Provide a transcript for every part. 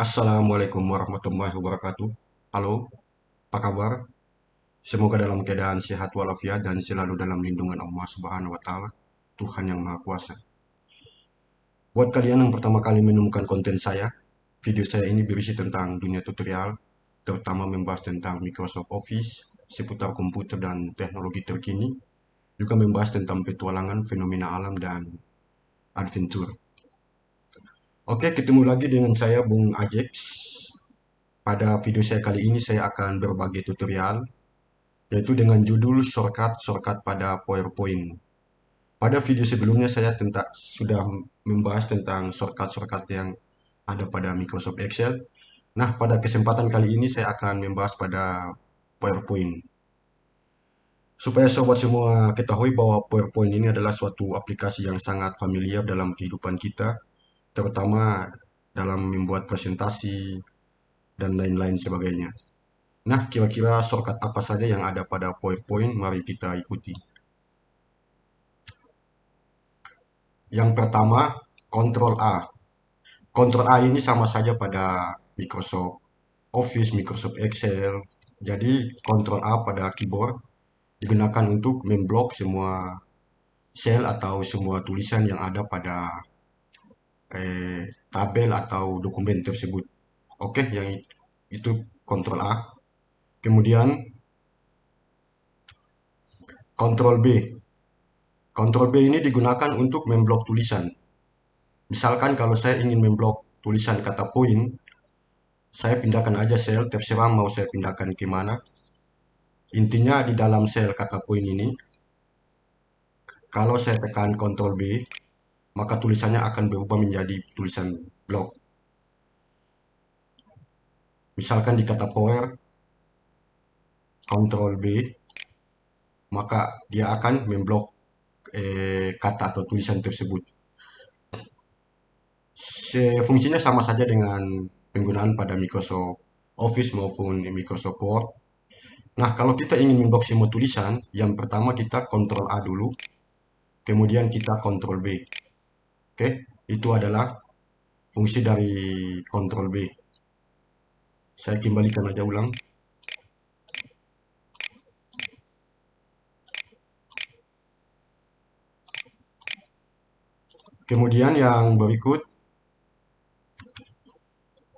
Assalamualaikum warahmatullahi wabarakatuh. Halo, apa kabar? Semoga dalam keadaan sehat walafiat dan selalu dalam lindungan Allah Subhanahu wa taala, Tuhan yang Maha Kuasa. Buat kalian yang pertama kali menemukan konten saya, video saya ini berisi tentang dunia tutorial, terutama membahas tentang Microsoft Office, seputar komputer dan teknologi terkini, juga membahas tentang petualangan, fenomena alam dan adventure. Oke, ketemu lagi dengan saya Bung Ajex. Pada video saya kali ini saya akan berbagi tutorial yaitu dengan judul shortcut pada PowerPoint. Pada video sebelumnya saya sudah membahas tentang shortcut yang ada pada Microsoft Excel. Nah, pada kesempatan kali ini saya akan membahas pada PowerPoint. Supaya sobat semua ketahui bahwa PowerPoint ini adalah suatu aplikasi yang sangat familiar dalam kehidupan kita, terutama dalam membuat presentasi dan lain-lain sebagainya. Nah, kira-kira shortcut apa saja yang ada pada PowerPoint? Mari kita ikuti. Yang pertama, Ctrl A. Ctrl A ini sama saja pada Microsoft Office, Microsoft Excel. Jadi, Ctrl A pada keyboard digunakan untuk memblok semua sel atau semua tulisan yang ada pada tabel atau dokumen tersebut. Oke, yang itu Ctrl A. Kemudian, Ctrl B. Ctrl B ini digunakan untuk memblok tulisan. Misalkan kalau saya ingin memblok tulisan kata point, saya pindahkan aja sel, terserah mau saya pindahkan ke mana. Intinya di dalam sel kata point ini, kalau saya tekan Ctrl B, maka tulisannya akan berubah menjadi tulisan blok. Misalkan di kata power, Ctrl B, maka dia akan memblok kata atau tulisan tersebut. Fungsinya sama saja dengan penggunaan pada Microsoft Office maupun Microsoft Word. Nah, kalau kita ingin memblok semua tulisan, yang pertama kita Ctrl A dulu, kemudian kita Ctrl B. Oke, itu adalah fungsi dari Ctrl B. Saya kembalikan aja ulang. Kemudian yang berikut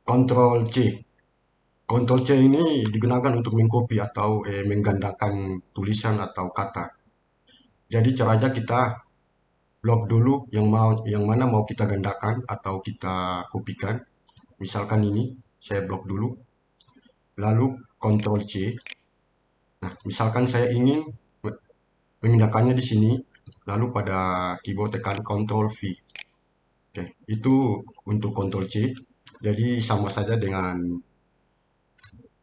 Ctrl C. Ctrl C ini digunakan untuk mengcopy atau menggandakan tulisan atau kata. Jadi caranya kita blok dulu yang mana mau kita gandakan atau kita kopikan. Misalkan ini saya blok dulu, lalu Ctrl C. Nah, misalkan saya ingin memindahkannya di sini, lalu pada keyboard tekan Ctrl V. Oke, itu untuk Ctrl C. Jadi sama saja dengan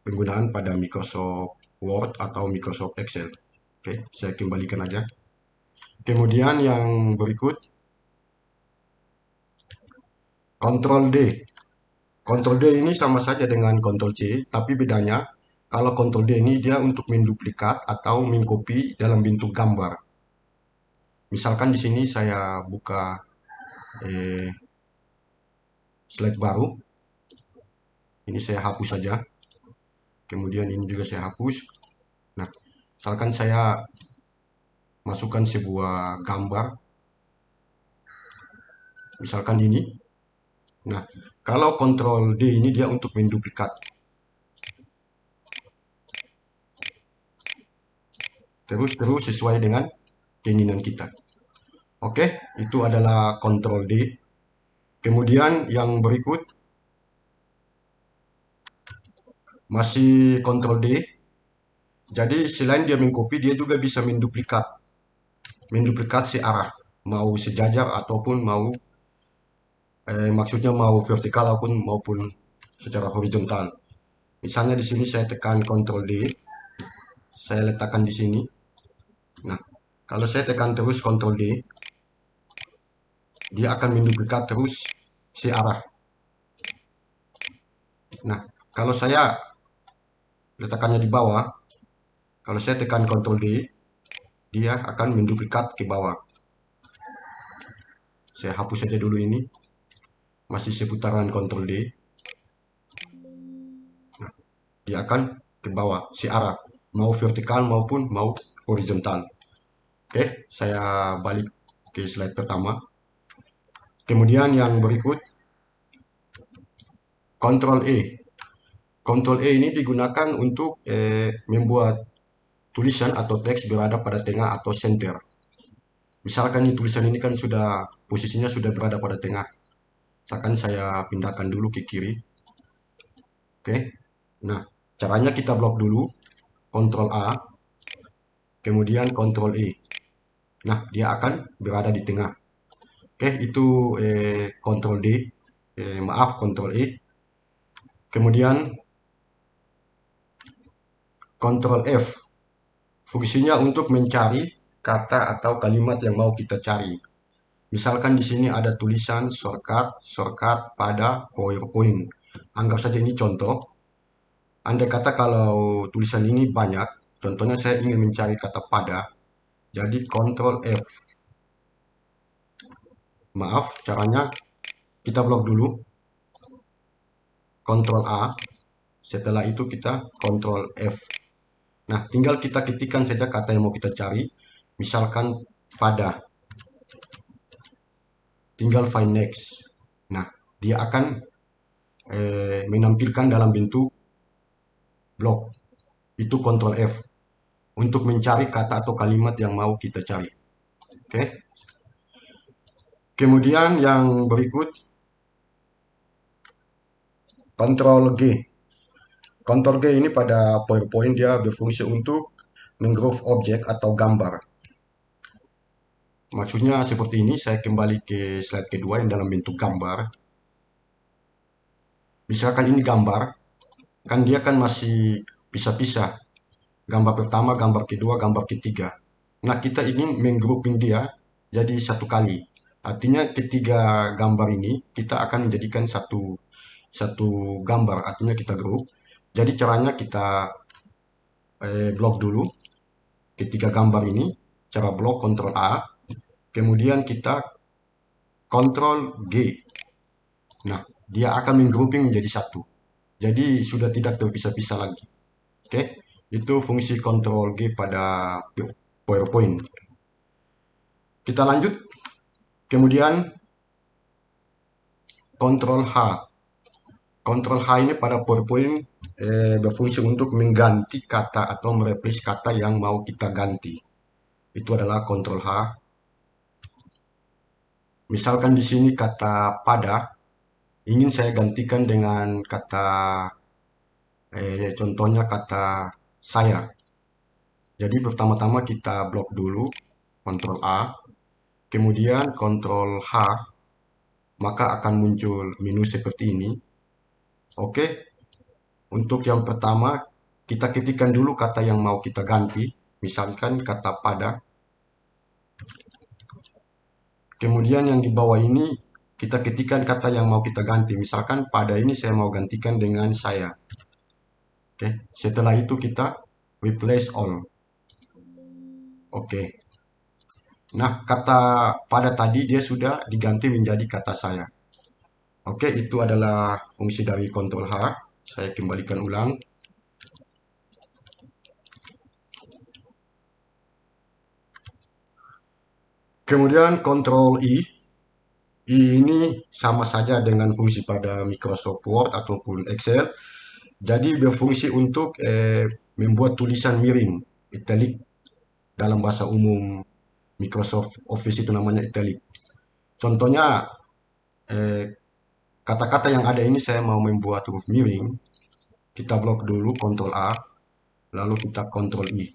penggunaan pada Microsoft Word atau Microsoft Excel. Oke, saya kembalikan aja. Kemudian yang berikut Ctrl D. Ctrl D ini sama saja dengan Ctrl C, tapi bedanya kalau Ctrl D ini dia untuk menduplikat atau mengcopy dalam bentuk gambar. Misalkan di sini saya buka eh, slide baru. Ini saya hapus saja. Kemudian ini juga saya hapus. Nah, misalkan saya masukkan sebuah gambar. Misalkan ini. Nah, kalau Ctrl D ini dia untuk menduplikat. Terus sesuai dengan keinginan kita. Oke, itu adalah Ctrl D. Kemudian yang berikut masih Ctrl D. Jadi selain dia mengcopy, dia juga bisa menduplikat searah, mau sejajar ataupun maksudnya mau vertikal maupun secara horizontal. Misalnya di sini saya tekan Ctrl D, saya letakkan di sini. Nah, kalau saya tekan terus Ctrl D, dia akan menduplikat terus searah. Nah, kalau saya letakkannya di bawah, kalau saya tekan Ctrl D, dia akan menduplikat ke bawah. Saya hapus saja dulu ini, masih seputaran Ctrl D. dia akan ke bawah searah, mau vertikal maupun mau horizontal. Oke, saya balik ke slide pertama. Kemudian yang berikut, Ctrl E. Ctrl E ini digunakan untuk membuat tulisan atau teks berada pada tengah atau center. Misalkan nih tulisan ini kan sudah posisinya sudah berada pada tengah. Misalkan saya pindahkan dulu ke kiri. Oke. Nah, caranya kita blok dulu, Ctrl A, kemudian Ctrl E. Nah, dia akan berada di tengah. Oke, itu Ctrl D, maaf Ctrl E. Kemudian Ctrl F. Fungsinya untuk mencari kata atau kalimat yang mau kita cari. Misalkan di sini ada tulisan shortcut pada PowerPoint. Anggap saja ini contoh. Andai kata kalau tulisan ini banyak, contohnya saya ingin mencari kata pada, jadi Ctrl F. Maaf, caranya kita blok dulu, Ctrl A, setelah itu kita Ctrl F. Nah, tinggal kita ketikkan saja kata yang mau kita cari, misalkan pada, tinggal find next. Nah, dia akan menampilkan dalam bentuk blok, itu Ctrl F, untuk mencari kata atau kalimat yang mau kita cari. Oke. Kemudian yang berikut, Ctrl G. Ctrl G ini pada PowerPoint dia berfungsi untuk menggroup objek atau gambar. Maksudnya seperti ini, saya kembali ke slide kedua yang dalam bentuk gambar. Misalkan ini gambar, kan dia kan masih pisah-pisah. Gambar pertama, gambar kedua, gambar ketiga. Nah, kita ingin menggrouping dia jadi satu kali. Artinya ketiga gambar ini kita akan menjadikan satu gambar, artinya kita group. Jadi caranya kita blok dulu ketiga gambar ini, cara blok Ctrl A, kemudian kita Ctrl G. Nah, dia akan menggrouping menjadi satu. Jadi sudah tidak terpisah-pisah lagi. Oke, itu fungsi Ctrl G pada PowerPoint. Kita lanjut. Kemudian Ctrl H. Ctrl H ini pada PowerPoint berfungsi untuk mengganti kata atau mereplace kata yang mau kita ganti. Itu adalah Ctrl H. Misalkan di sini kata pada ingin saya gantikan dengan kata contohnya kata saya. Jadi pertama-tama kita blok dulu Ctrl A, kemudian Ctrl H, maka akan muncul menu seperti ini. Oke, untuk yang pertama kita ketikkan dulu kata yang mau kita ganti, misalkan kata pada. Kemudian yang di bawah ini kita ketikkan kata yang mau kita ganti, misalkan pada ini saya mau gantikan dengan saya. Oke, setelah itu kita replace all. Oke. Nah, kata pada tadi dia sudah diganti menjadi kata saya. Oke, itu adalah fungsi dari Ctrl H. Saya kembalikan ulang. Kemudian Ctrl I. I ini sama saja dengan fungsi pada Microsoft Word ataupun Excel. Jadi berfungsi untuk membuat tulisan miring, italic. Dalam bahasa umum Microsoft Office itu namanya italic. Contohnya eh, kata-kata yang ada ini saya mau membuat huruf miring. Kita blok dulu Ctrl A, lalu kita Ctrl I.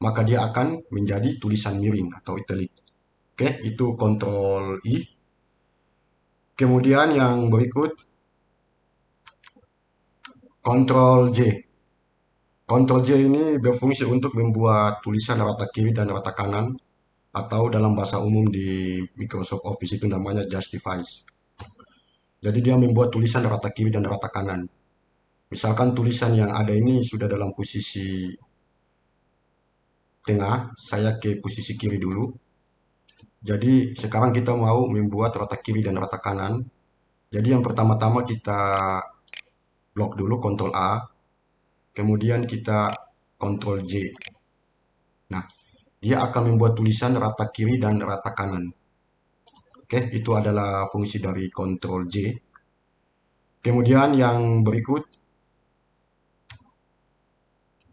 Maka dia akan menjadi tulisan miring atau italic. Oke, itu Ctrl I. Kemudian yang berikut Ctrl J. Ctrl J ini berfungsi untuk membuat tulisan rata kiri dan rata kanan, atau dalam bahasa umum di Microsoft Office itu namanya justifies. Jadi dia membuat tulisan rata kiri dan rata kanan. Misalkan tulisan yang ada ini sudah dalam posisi tengah, saya ke posisi kiri dulu. Jadi sekarang kita mau membuat rata kiri dan rata kanan. Jadi yang pertama-tama kita blok dulu Ctrl A, kemudian kita Ctrl J. Nah, dia akan membuat tulisan rata kiri dan rata kanan. Oke, itu adalah fungsi dari Ctrl J. Kemudian yang berikut,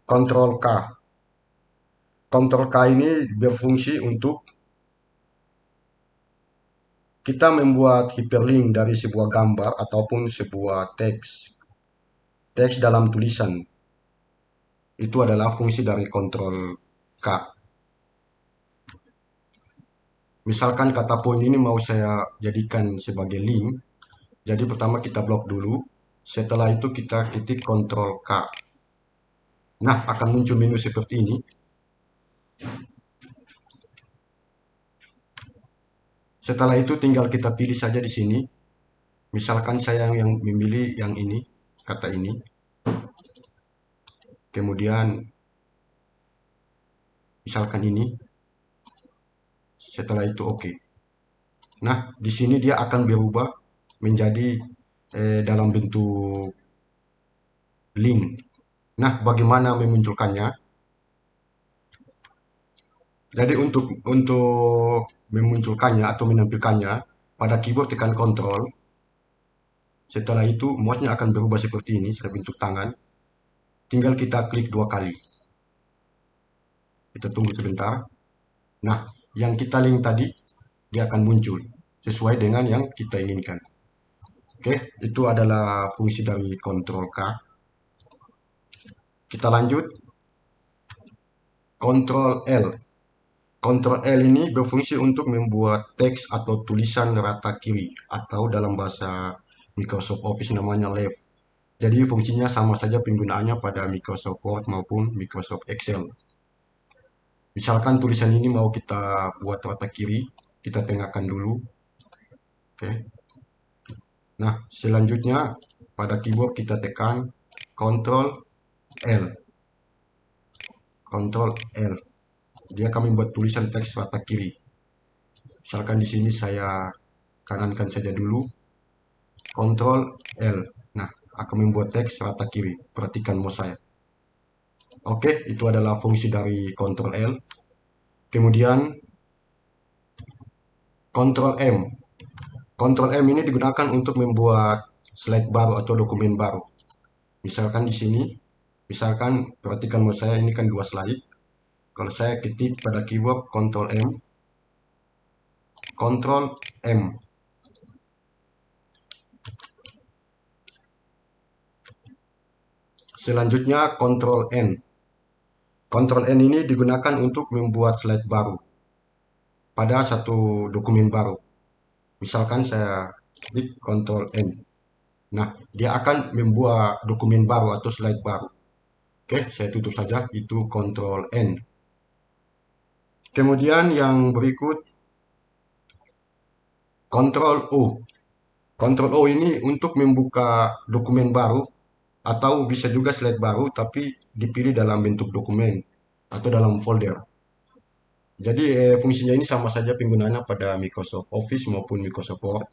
Ctrl K. Ctrl K ini berfungsi untuk kita membuat hyperlink dari sebuah gambar ataupun sebuah teks dalam tulisan. Itu adalah fungsi dari Ctrl K. Misalkan kata poin ini mau saya jadikan sebagai link. Jadi pertama kita blok dulu. Setelah itu kita ketik Ctrl K. Nah, akan muncul menu seperti ini. Setelah itu tinggal kita pilih saja di sini. Misalkan saya yang memilih yang ini, kata ini. Kemudian misalkan ini. Setelah itu oke. Nah, di sini dia akan berubah menjadi dalam bentuk link. Nah, bagaimana memunculkannya? Jadi untuk memunculkannya atau menampilkannya, pada keyboard tekan Ctrl. Setelah itu mouse-nya akan berubah seperti ini, sebagai bentuk tangan. Tinggal kita klik 2 kali. Kita tunggu sebentar. Nah, yang kita link tadi, dia akan muncul sesuai dengan yang kita inginkan. Oke, itu adalah fungsi dari Ctrl K. Kita lanjut. Ctrl L. Ctrl L ini berfungsi untuk membuat teks atau tulisan rata kiri, atau dalam bahasa Microsoft Office namanya left. Jadi fungsinya sama saja penggunaannya pada Microsoft Word maupun Microsoft Excel. Misalkan tulisan ini mau kita buat rata kiri, kita tengahkan dulu. Oke. Nah, selanjutnya pada keyboard kita tekan Ctrl L. Ctrl L. Dia akan membuat tulisan teks rata kiri. Misalkan di sini saya kanankan saja dulu. Ctrl L. Nah, akan membuat teks rata kiri. Perhatikan mouse saya. Oke, itu adalah fungsi dari Ctrl L. Kemudian Ctrl M. Ctrl M ini digunakan untuk membuat slide baru atau dokumen baru. Misalkan di sini, misalkan perhatikan mouse saya ini kan 2 slide. Kalau saya ketik pada keyboard Ctrl M, Ctrl M. Selanjutnya Ctrl N. Ctrl N ini digunakan untuk membuat slide baru pada satu dokumen baru. Misalkan saya klik Ctrl N. Nah, dia akan membuat dokumen baru atau slide baru. Oke, saya tutup saja. Itu Ctrl N. Kemudian yang berikut Ctrl O. Ctrl O ini untuk membuka dokumen baru atau bisa juga slide baru tapi dipilih dalam bentuk dokumen atau dalam folder. Jadi fungsinya ini sama saja penggunaannya pada Microsoft Office maupun Microsoft Word.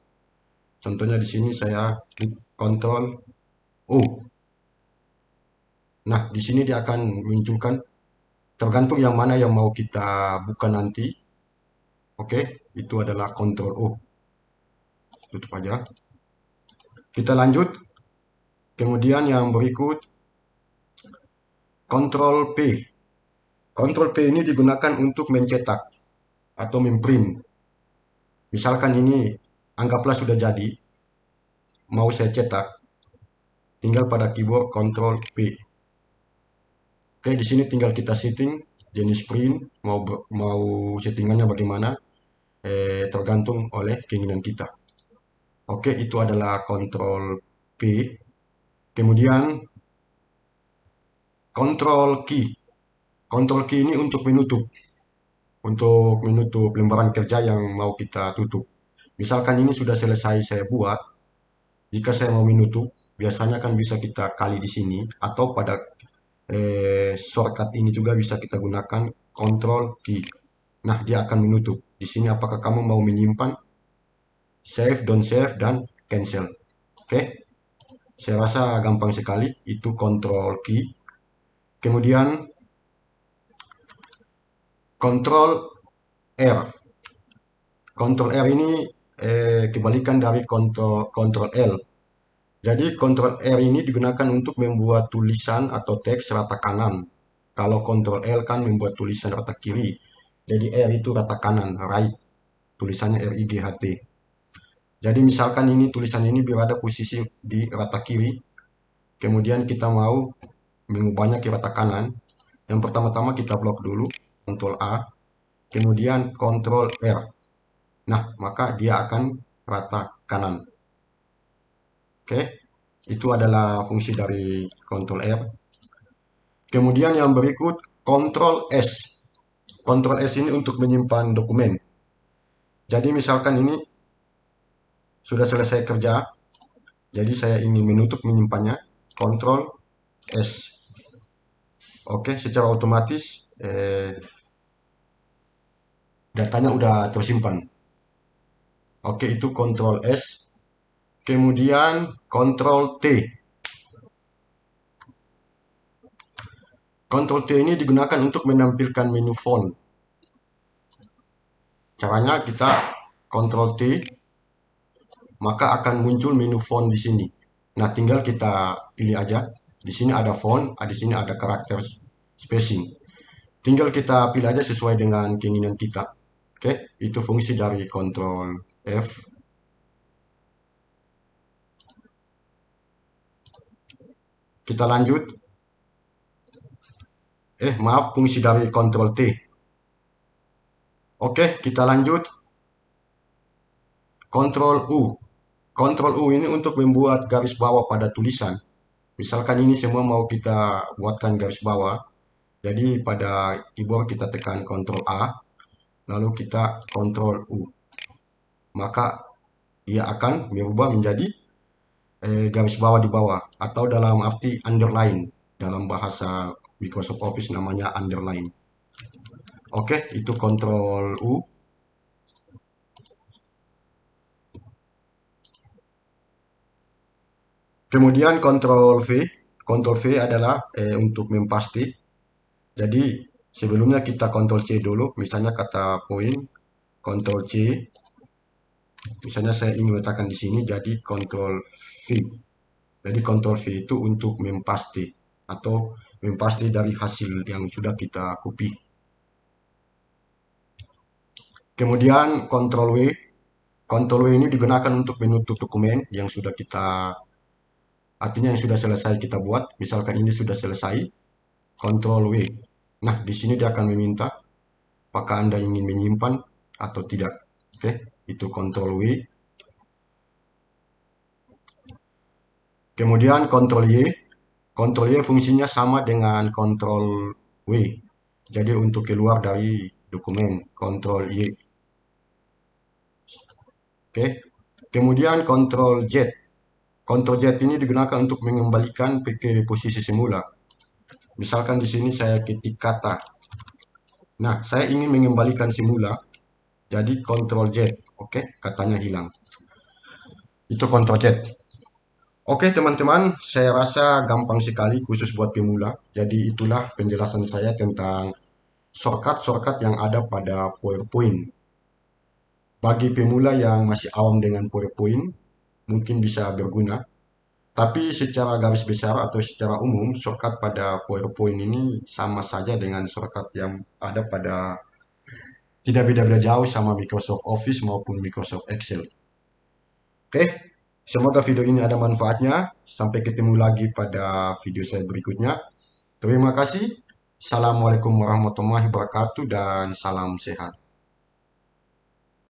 Contohnya di sini saya klik Ctrl O. Nah, di sini dia akan munculkan tergantung yang mana yang mau kita buka nanti. Oke, itu adalah Ctrl O. Tutup aja. Kita lanjut. Kemudian yang berikut Ctrl P. Ctrl P ini digunakan untuk mencetak atau memprint. Misalkan ini anggaplah sudah jadi, mau saya cetak, tinggal pada keyboard Ctrl P. Oke, di sini tinggal kita setting jenis print, mau settingannya bagaimana, tergantung oleh keinginan kita. Oke, itu adalah Ctrl P. Kemudian Ctrl key. Ctrl key ini untuk menutup lembaran kerja yang mau kita tutup. Misalkan ini sudah selesai saya buat, jika saya mau menutup, biasanya kan bisa kita kali di sini atau pada shortcut ini juga bisa kita gunakan Ctrl key. Nah, dia akan menutup. Di sini apakah kamu mau menyimpan, save, don't save, dan cancel. Oke, saya rasa gampang sekali. Itu Ctrl key. Kemudian kontrol R. Kontrol R ini kebalikan dari kontrol L. Jadi kontrol R ini digunakan untuk membuat tulisan atau teks rata kanan. Kalau kontrol L kan membuat tulisan rata kiri. Jadi R itu rata kanan, right. Tulisannya RIGHT. Jadi misalkan ini tulisan ini berada posisi di rata kiri. Kemudian kita mau mengubahnya ke rata kanan. Yang pertama-tama kita blok dulu, Ctrl A, kemudian Ctrl R. Nah, maka dia akan rata kanan. Oke, itu adalah fungsi dari Ctrl R. Kemudian yang berikut Ctrl S. Ctrl S ini untuk menyimpan dokumen. Jadi misalkan ini sudah selesai kerja, jadi saya ingin menutup menyimpannya, Ctrl S. Oke, secara otomatis datanya udah tersimpan. Oke, itu Ctrl S. Kemudian Ctrl T. Ctrl T ini digunakan untuk menampilkan menu font. Caranya kita Ctrl T, maka akan muncul menu font di sini. Nah, tinggal kita pilih aja. Di sini ada font, di sini ada karakter spacing. Tinggal kita pilih aja sesuai dengan keinginan kita. Oke, itu fungsi dari Ctrl F. Kita lanjut. Maaf, fungsi dari Ctrl T. Oke, kita lanjut. Ctrl U. Ctrl U ini untuk membuat garis bawah pada tulisan. Misalkan ini semua mau kita buatkan garis bawah. Jadi pada keyboard kita tekan Ctrl A, lalu kita Ctrl U. Maka dia akan berubah menjadi garis bawah di bawah, atau dalam arti underline. Dalam bahasa Microsoft Office namanya underline. Oke, itu Ctrl U. Kemudian Ctrl V. Ctrl V adalah untuk mempasti. Jadi sebelumnya kita Ctrl C dulu, misalnya kata point, Ctrl C. Misalnya saya ingin letakkan di sini, jadi Ctrl V. Jadi Ctrl V itu untuk mempasti atau mempasti dari hasil yang sudah kita copy. Kemudian Ctrl W. Ctrl W ini digunakan untuk menutup dokumen yang sudah kita, artinya yang sudah selesai kita buat. Misalkan ini sudah selesai, Ctrl W. Nah, di sini dia akan meminta apakah Anda ingin menyimpan atau tidak. Oke, itu Ctrl W. Kemudian Ctrl Y. Ctrl Y fungsinya sama dengan Ctrl W. Jadi untuk keluar dari dokumen, Ctrl Y. Oke. Kemudian Ctrl Z. Ctrl Z ini digunakan untuk mengembalikan ke posisi semula. Misalkan di sini saya ketik kata. Nah, saya ingin mengembalikan semula. Jadi Ctrl Z. Oke, katanya hilang. Itu Ctrl Z. Oke teman-teman, saya rasa gampang sekali khusus buat pemula. Jadi itulah penjelasan saya tentang shortcut-shortcut yang ada pada PowerPoint. Bagi pemula yang masih awam dengan PowerPoint, mungkin bisa berguna. Tapi secara garis besar atau secara umum, shortcut pada PowerPoint ini sama saja dengan shortcut yang ada pada, tidak beda-beda jauh sama Microsoft Office maupun Microsoft Excel. Oke, semoga video ini ada manfaatnya. Sampai ketemu lagi pada video saya berikutnya. Terima kasih. Assalamualaikum warahmatullahi wabarakatuh dan salam sehat.